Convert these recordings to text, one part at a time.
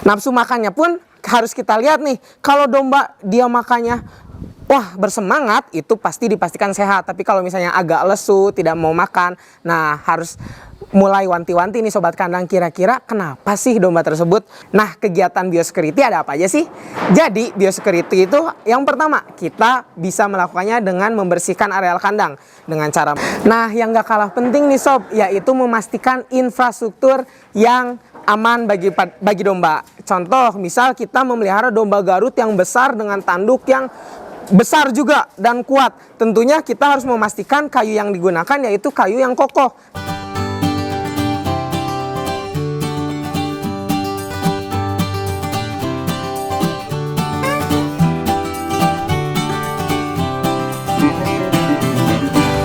Nafsu makannya pun harus kita lihat nih. Kalau domba dia makannya wah bersemangat, itu pasti dipastikan sehat. Tapi kalau misalnya agak lesu, tidak mau makan, nah harus mulai wanti-wanti nih sobat kandang, kira-kira kenapa sih domba tersebut. Nah, kegiatan biosecurity ada apa aja sih? Jadi biosecurity itu yang pertama, kita bisa melakukannya dengan membersihkan areal kandang dengan cara, nah yang gak kalah penting nih sob, yaitu memastikan infrastruktur yang aman bagi domba. Contoh, misal kita memelihara domba Garut yang besar dengan tanduk yang besar juga dan kuat. Tentunya kita harus memastikan kayu yang digunakan yaitu kayu yang kokoh.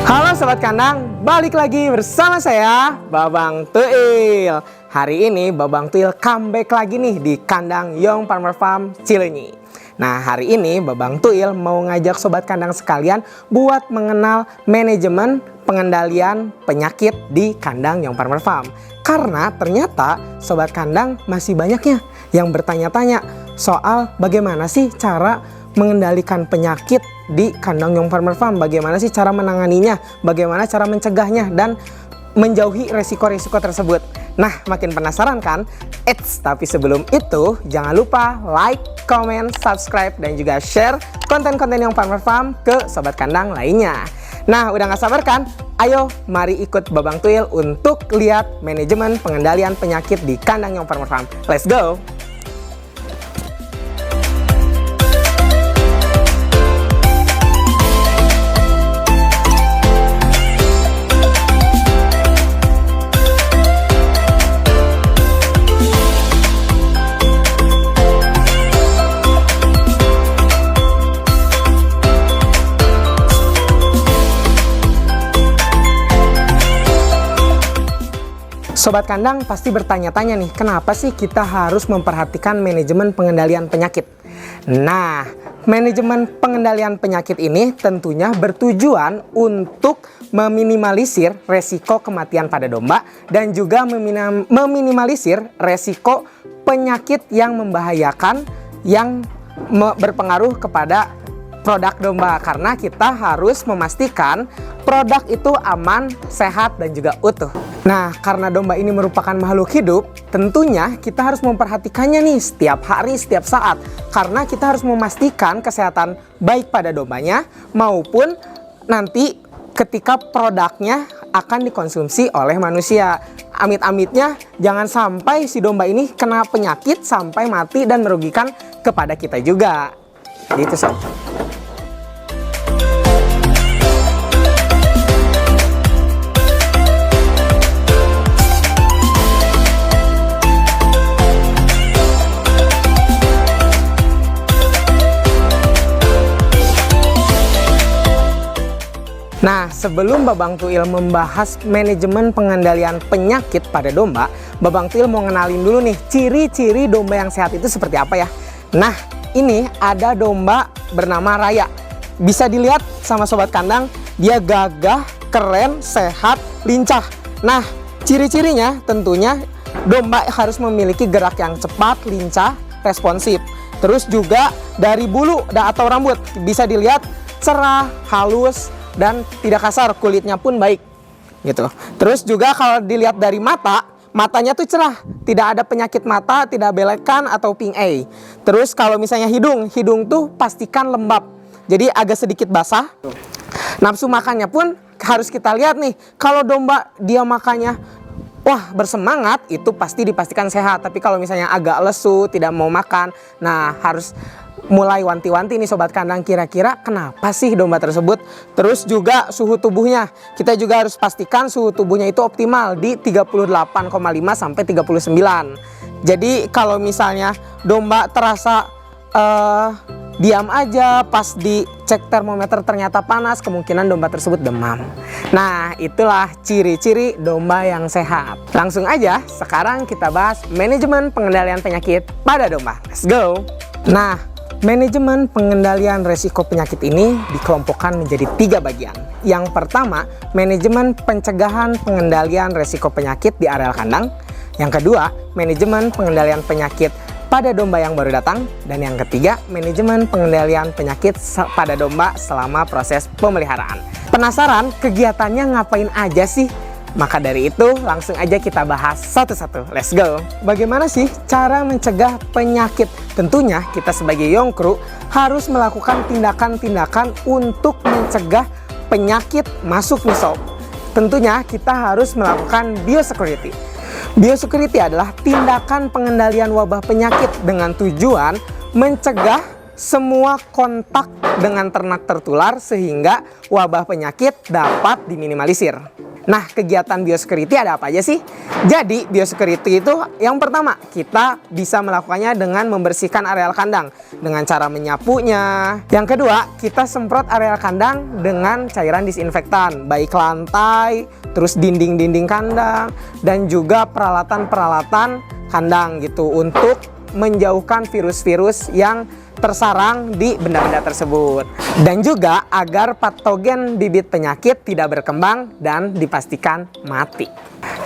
Halo sobat kandang, balik lagi bersama saya Babang Tuil. Hari ini Babang Tuil comeback lagi nih di kandang Young Farmer Farm Cileunyi. Nah, hari ini Babang Tuil mau ngajak sobat kandang sekalian buat mengenal manajemen pengendalian penyakit di kandang Young Farmer Farm. Karena ternyata sobat kandang masih banyaknya yang bertanya-tanya soal bagaimana sih cara mengendalikan penyakit di kandang Young Farmer Farm, bagaimana sih cara menanganinya, bagaimana cara mencegahnya dan menjauhi resiko-resiko tersebut. Nah, makin penasaran kan? Tapi sebelum itu jangan lupa like, comment, subscribe dan juga share konten-konten Young Farmer Farm ke sobat kandang lainnya. Nah, udah gak sabar kan? Ayo mari ikut Babang Tuil untuk lihat manajemen pengendalian penyakit di kandang Young Farmer Farm. Let's go! Sobat kandang pasti bertanya-tanya nih, kenapa sih kita harus memperhatikan manajemen pengendalian penyakit? Nah, manajemen pengendalian penyakit ini tentunya bertujuan untuk meminimalisir resiko kematian pada domba dan juga meminimalisir resiko penyakit yang membahayakan yang berpengaruh kepada produk domba, karena kita harus memastikan produk itu aman, sehat, dan juga utuh. Nah, karena domba ini merupakan makhluk hidup, tentunya kita harus memperhatikannya nih setiap hari, setiap saat. Karena kita harus memastikan kesehatan baik pada dombanya maupun nanti ketika produknya akan dikonsumsi oleh manusia. Amit-amitnya jangan sampai si domba ini kena penyakit sampai mati dan merugikan kepada kita juga. Gitu sob. Nah, sebelum Babang Tuil membahas manajemen pengendalian penyakit pada domba, Babang Tuil mau ngenalin dulu nih ciri-ciri domba yang sehat itu seperti apa ya. Nah, ini ada domba bernama Raya. Bisa dilihat sama sobat kandang, dia gagah, keren, sehat, lincah. Nah, ciri-cirinya tentunya domba harus memiliki gerak yang cepat, lincah, responsif. Terus juga dari bulu atau rambut bisa dilihat cerah, halus, dan tidak kasar, kulitnya pun baik gitu. Terus juga kalau dilihat dari matanya tuh cerah, tidak ada penyakit mata, tidak belekan atau pink eye. Terus kalau misalnya hidung tuh pastikan lembab, jadi agak sedikit basah. Nafsu makannya pun harus kita lihat nih, kalau domba dia makannya wah bersemangat, itu pasti dipastikan sehat. Tapi kalau misalnya agak lesu, tidak mau makan, nah harus mulai wanti-wanti nih sobat kandang, kira-kira kenapa sih domba tersebut. Terus juga suhu tubuhnya, kita juga harus pastikan suhu tubuhnya itu optimal di 38,5 sampai 39. Jadi kalau misalnya domba terasa diam aja, pas dicek termometer ternyata panas, kemungkinan domba tersebut demam. Nah, itulah ciri-ciri domba yang sehat. Langsung aja sekarang kita bahas manajemen pengendalian penyakit pada domba. Let's go. Nah, manajemen pengendalian resiko penyakit ini dikelompokkan menjadi 3 bagian. Yang pertama, manajemen pencegahan pengendalian resiko penyakit di areal kandang. Yang kedua, manajemen pengendalian penyakit pada domba yang baru datang. Dan yang ketiga, manajemen pengendalian penyakit pada domba selama proses pemeliharaan. Penasaran kegiatannya ngapain aja sih? Maka dari itu langsung aja kita bahas satu-satu. Let's go! Bagaimana sih cara mencegah penyakit? Tentunya kita sebagai Yongkru harus melakukan tindakan-tindakan untuk mencegah penyakit masuk nih sob. Tentunya kita harus melakukan biosecurity. Biosecurity adalah tindakan pengendalian wabah penyakit dengan tujuan mencegah semua kontak dengan ternak tertular sehingga wabah penyakit dapat diminimalisir. Nah, kegiatan biosecurity ada apa aja sih? Jadi, biosecurity itu yang pertama, kita bisa melakukannya dengan membersihkan areal kandang dengan cara menyapunya. Yang kedua, kita semprot areal kandang dengan cairan disinfektan, baik lantai, terus dinding-dinding kandang, dan juga peralatan-peralatan kandang gitu untuk menjauhkan virus-virus yang tersarang di benda-benda tersebut. Dan juga agar patogen bibit penyakit tidak berkembang dan dipastikan mati.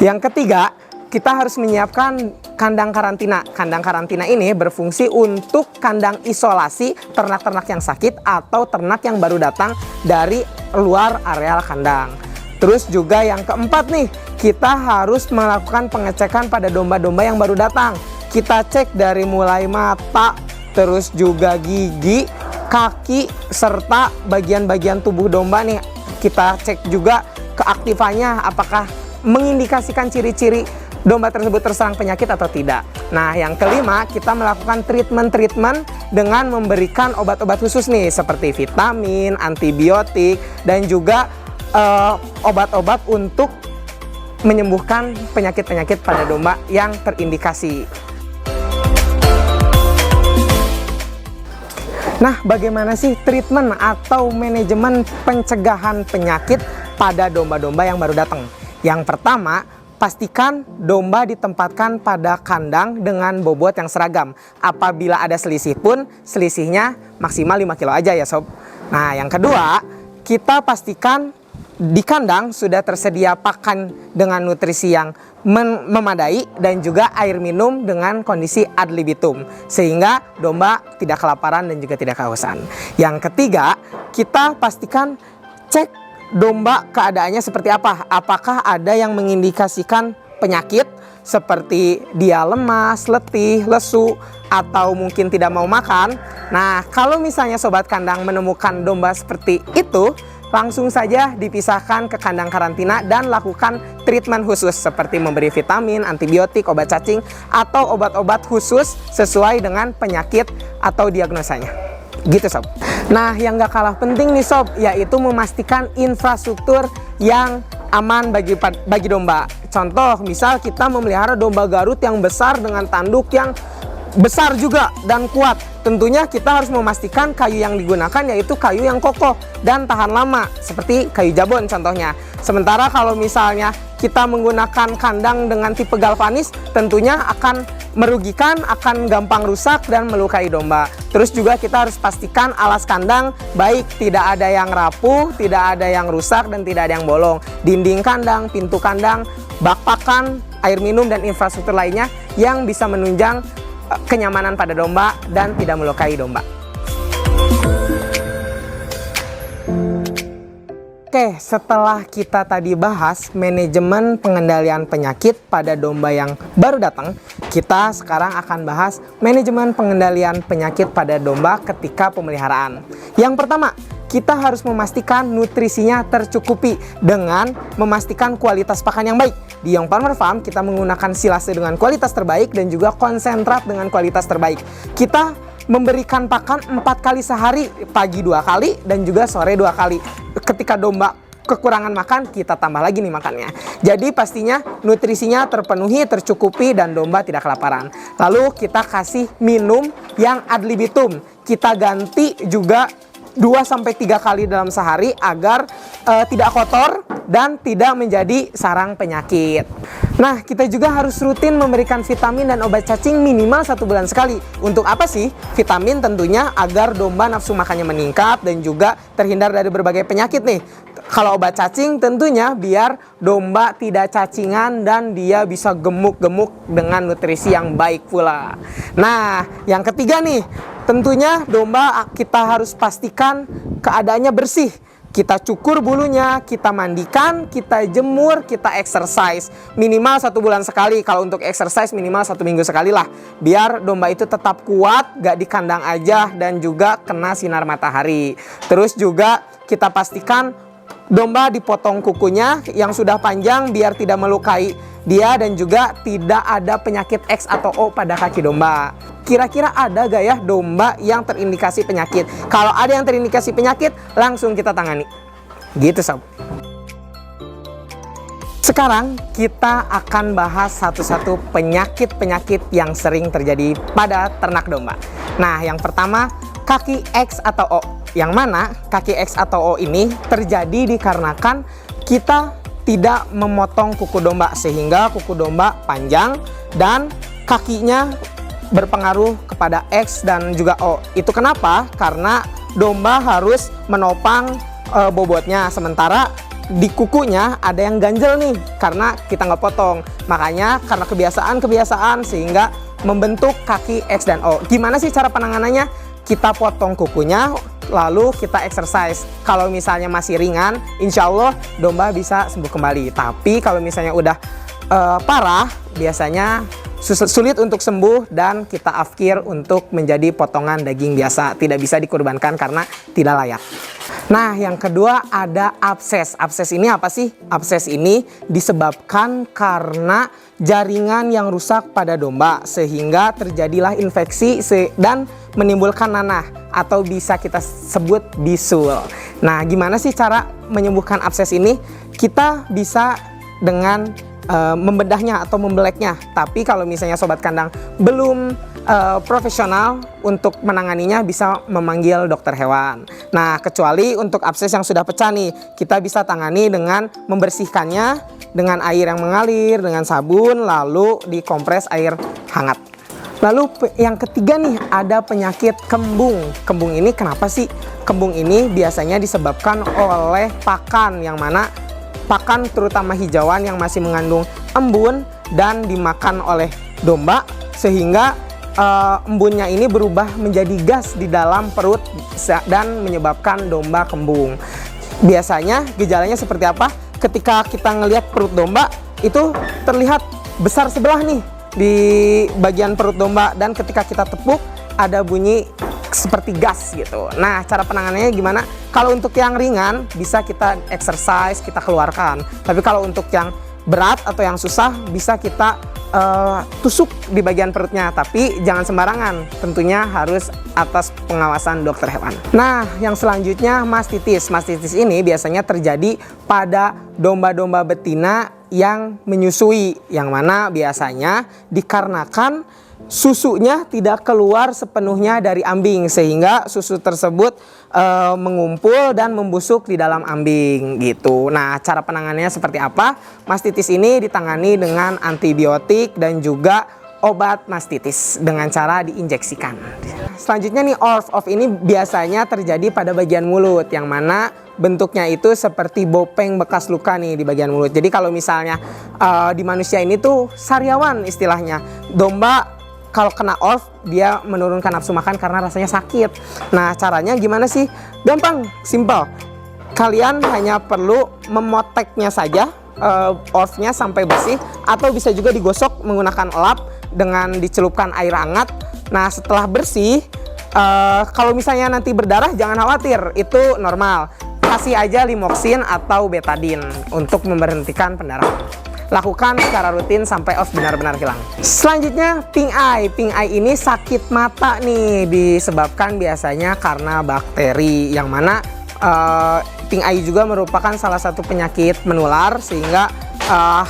Yang ketiga, kita harus menyiapkan kandang karantina. Kandang karantina ini berfungsi untuk kandang isolasi ternak-ternak yang sakit atau ternak yang baru datang dari luar areal kandang. Terus juga yang keempat nih, kita harus melakukan pengecekan pada domba-domba yang baru datang. Kita cek dari mulai mata, terus juga gigi, kaki, serta bagian-bagian tubuh domba nih. Kita cek juga keaktifannya, apakah mengindikasikan ciri-ciri domba tersebut terserang penyakit atau tidak. Nah, yang kelima, kita melakukan treatment dengan memberikan obat-obat khusus nih, seperti vitamin, antibiotik, dan juga obat-obat untuk menyembuhkan penyakit-penyakit pada domba yang terindikasi. Nah, bagaimana sih treatment atau manajemen pencegahan penyakit pada domba-domba yang baru datang? Yang pertama, pastikan domba ditempatkan pada kandang dengan bobot yang seragam. Apabila ada selisih pun, selisihnya maksimal 5 kilo aja ya sob. Nah, yang kedua, kita pastikan di kandang sudah tersedia pakan dengan nutrisi yang memadai dan juga air minum dengan kondisi ad libitum sehingga domba tidak kelaparan dan juga tidak kehausan. Yang ketiga, kita pastikan cek domba keadaannya seperti apa. Apakah ada yang mengindikasikan penyakit seperti dia lemas, letih, lesu, atau mungkin tidak mau makan. Nah, kalau misalnya sobat kandang menemukan domba seperti itu, langsung saja dipisahkan ke kandang karantina dan lakukan treatment khusus seperti memberi vitamin, antibiotik, obat cacing, atau obat-obat khusus sesuai dengan penyakit atau diagnosanya. Gitu sob. Nah, yang gak kalah penting nih sob, yaitu memastikan infrastruktur yang aman bagi domba. Contoh, misal kita memelihara domba Garut yang besar dengan tanduk yang besar juga dan kuat. Tentunya kita harus memastikan kayu yang digunakan yaitu kayu yang kokoh dan tahan lama, seperti kayu jabon contohnya. Sementara kalau misalnya kita menggunakan kandang dengan tipe galvanis, tentunya akan merugikan, akan gampang rusak dan melukai domba. Terus juga kita harus pastikan alas kandang baik, tidak ada yang rapuh, tidak ada yang rusak, dan tidak ada yang bolong. Dinding kandang, pintu kandang, bak pakan, air minum, dan infrastruktur lainnya yang bisa menunjang kenyamanan pada domba dan tidak melukai domba. Oke, setelah kita tadi bahas manajemen pengendalian penyakit pada domba yang baru datang, kita sekarang akan bahas manajemen pengendalian penyakit pada domba ketika pemeliharaan. Yang pertama, kita harus memastikan nutrisinya tercukupi dengan memastikan kualitas pakan yang baik. Di Yong Farmer Farm kita menggunakan silase dengan kualitas terbaik dan juga konsentrat dengan kualitas terbaik. Kita memberikan pakan 4 kali sehari, pagi 2 kali dan juga sore 2 kali. Ketika domba kekurangan makan, kita tambah lagi nih makannya. Jadi pastinya nutrisinya terpenuhi, tercukupi, dan domba tidak kelaparan. Lalu kita kasih minum yang ad libitum. Kita ganti juga 2-3 kali dalam sehari agar tidak kotor dan tidak menjadi sarang penyakit. Nah, kita juga harus rutin memberikan vitamin dan obat cacing minimal 1 bulan sekali. Untuk apa sih? Vitamin tentunya agar domba nafsu makannya meningkat dan juga terhindar dari berbagai penyakit nih. Kalau obat cacing tentunya biar domba tidak cacingan dan dia bisa gemuk-gemuk dengan nutrisi yang baik pula. Nah, yang ketiga nih, tentunya domba kita harus pastikan keadaannya bersih. Kita cukur bulunya, kita mandikan, kita jemur, kita exercise. Minimal 1 bulan sekali. Kalau untuk exercise minimal 1 minggu sekali lah. Biar domba itu tetap kuat, gak di kandang aja, dan juga kena sinar matahari. Terus juga kita pastikan domba dipotong kukunya yang sudah panjang biar tidak melukai dia, dan juga tidak ada penyakit X atau O pada kaki domba. Kira-kira ada gak ya domba yang terindikasi penyakit? Kalau ada yang terindikasi penyakit, langsung kita tangani. Gitu sob. Sekarang kita akan bahas satu-satu penyakit-penyakit yang sering terjadi pada ternak domba. Nah, yang pertama, kaki X atau O. Yang mana kaki X atau O ini terjadi dikarenakan kita tidak memotong kuku domba, sehingga kuku domba panjang dan kakinya berpengaruh kepada X dan juga O. Itu kenapa? Karena domba harus menopang bobotnya, sementara di kukunya ada yang ganjel nih karena kita nggak potong. Makanya karena kebiasaan sehingga membentuk kaki X dan O. Gimana sih cara penanganannya? Kita potong kukunya, lalu kita exercise. Kalau misalnya masih ringan, insya Allah domba bisa sembuh kembali. Tapi kalau misalnya udah parah, biasanya sulit untuk sembuh dan kita afkir untuk menjadi potongan daging biasa. Tidak bisa dikorbankan karena tidak layak. Nah, yang kedua ada abses. Abses ini apa sih? Abses ini disebabkan karena jaringan yang rusak pada domba, sehingga terjadilah infeksi dan menimbulkan nanah atau bisa kita sebut bisul. Nah, gimana sih cara menyembuhkan abses ini? Kita bisa dengan membedahnya atau membeleknya. Tapi kalau misalnya sobat kandang belum profesional untuk menanganinya, bisa memanggil dokter hewan. Nah, kecuali untuk abses yang sudah pecah nih, kita bisa tangani dengan membersihkannya dengan air yang mengalir, dengan sabun, lalu dikompres air hangat. Lalu yang ketiga nih, ada penyakit kembung. Kembung ini kenapa sih? Kembung ini biasanya disebabkan oleh pakan, yang mana pakan terutama hijauan yang masih mengandung embun dan dimakan oleh domba, sehingga embunnya ini berubah menjadi gas di dalam perut dan menyebabkan domba kembung. Biasanya gejalanya seperti apa? Ketika kita ngelihat perut domba itu terlihat besar sebelah nih di bagian perut domba, dan ketika kita tepuk ada bunyi seperti gas gitu. Nah, cara penanganannya gimana? Kalau untuk yang ringan bisa kita exercise, kita keluarkan. Tapi kalau untuk yang berat atau yang susah bisa kita tusuk di bagian perutnya. Tapi jangan sembarangan, tentunya harus atas pengawasan dokter hewan. Nah, yang selanjutnya mastitis. Mastitis ini biasanya terjadi pada domba-domba betina yang menyusui, yang mana biasanya dikarenakan susunya tidak keluar sepenuhnya dari ambing, sehingga susu tersebut mengumpul dan membusuk di dalam ambing gitu. Nah, cara penanganannya seperti apa? Mastitis ini ditangani dengan antibiotik dan juga obat mastitis dengan cara diinjeksikan. Selanjutnya nih, ORF. ORF ini biasanya terjadi pada bagian mulut, yang mana bentuknya itu seperti bopeng bekas luka nih di bagian mulut. Jadi kalau misalnya di manusia ini tuh sariawan istilahnya. Domba kalau kena ORF, dia menurunkan nafsu makan karena rasanya sakit. Nah, caranya gimana sih? Gampang, simple. Kalian hanya perlu memoteknya saja, ORF-nya sampai bersih, atau bisa juga digosok menggunakan lap dengan dicelupkan air hangat. Nah, setelah bersih, kalau misalnya nanti berdarah, jangan khawatir, itu normal. Kasih aja limoxin atau betadine untuk memberhentikan pendarahan. Lakukan secara rutin sampai ORF benar-benar hilang. Selanjutnya, pink eye. Pink eye ini sakit mata nih, disebabkan biasanya karena bakteri, yang mana pink eye juga merupakan salah satu penyakit menular, sehingga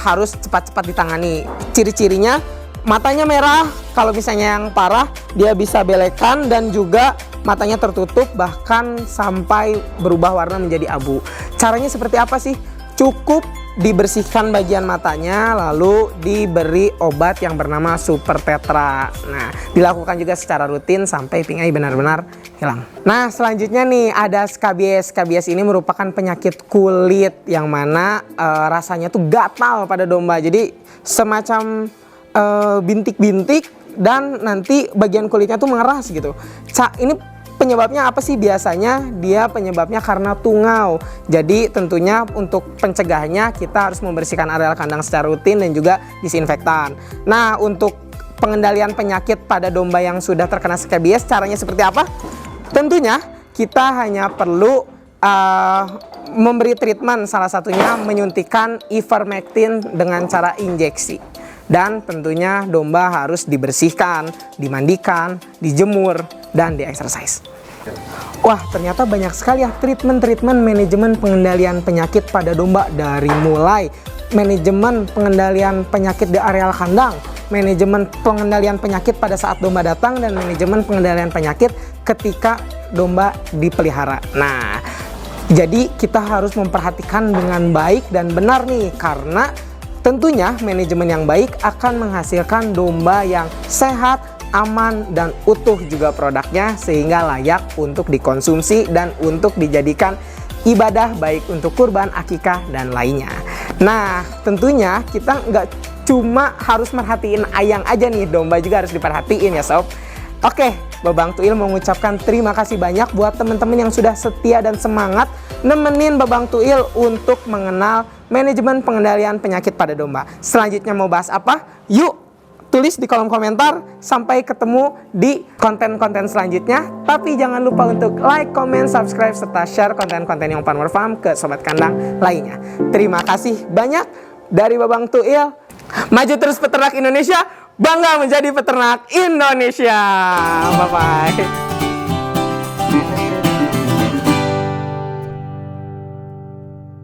harus cepat-cepat ditangani. Ciri-cirinya, matanya merah, kalau misalnya yang parah dia bisa belekan dan juga matanya tertutup, bahkan sampai berubah warna menjadi abu. Caranya seperti apa sih? Cukup dibersihkan bagian matanya, lalu diberi obat yang bernama Super Tetra. Nah, dilakukan juga secara rutin sampai pink eye benar-benar hilang. Nah, selanjutnya nih ada skabies. Skabies ini merupakan penyakit kulit yang mana rasanya tuh gatal pada domba. Jadi semacam bintik-bintik dan nanti bagian kulitnya tuh mengeras gitu. Ini penyebabnya apa sih? Biasanya dia penyebabnya karena tungau. Jadi tentunya untuk pencegahannya kita harus membersihkan areal kandang secara rutin dan juga disinfektan. Nah, untuk pengendalian penyakit pada domba yang sudah terkena skabies, caranya seperti apa? Tentunya kita hanya perlu memberi treatment, salah satunya menyuntikkan ivermectin dengan cara injeksi. Dan tentunya domba harus dibersihkan, dimandikan, dijemur, dan di-exercise. Wah, ternyata banyak sekali ya treatment manajemen pengendalian penyakit pada domba, dari mulai manajemen pengendalian penyakit di areal kandang, manajemen pengendalian penyakit pada saat domba datang, dan manajemen pengendalian penyakit ketika domba dipelihara. Nah, jadi kita harus memperhatikan dengan baik dan benar nih, karena tentunya manajemen yang baik akan menghasilkan domba yang sehat, aman, dan utuh juga produknya, sehingga layak untuk dikonsumsi dan untuk dijadikan ibadah baik untuk kurban, akikah, dan lainnya. Nah, tentunya kita nggak cuma harus merhatiin ayang aja nih, domba juga harus diperhatiin ya sob. Oke, Babang Tuil mengucapkan terima kasih banyak buat teman-teman yang sudah setia dan semangat nemenin Babang Tuil untuk mengenal manajemen pengendalian penyakit pada domba. Selanjutnya mau bahas apa? Yuk tulis di kolom komentar. Sampai ketemu di konten-konten selanjutnya. Tapi jangan lupa untuk like, comment, subscribe, serta share konten-konten yang Farmer Farm ke sobat kandang lainnya. Terima kasih banyak dari Babang Tuil. Maju terus peternak Indonesia, bangga menjadi peternak Indonesia. Bye-bye.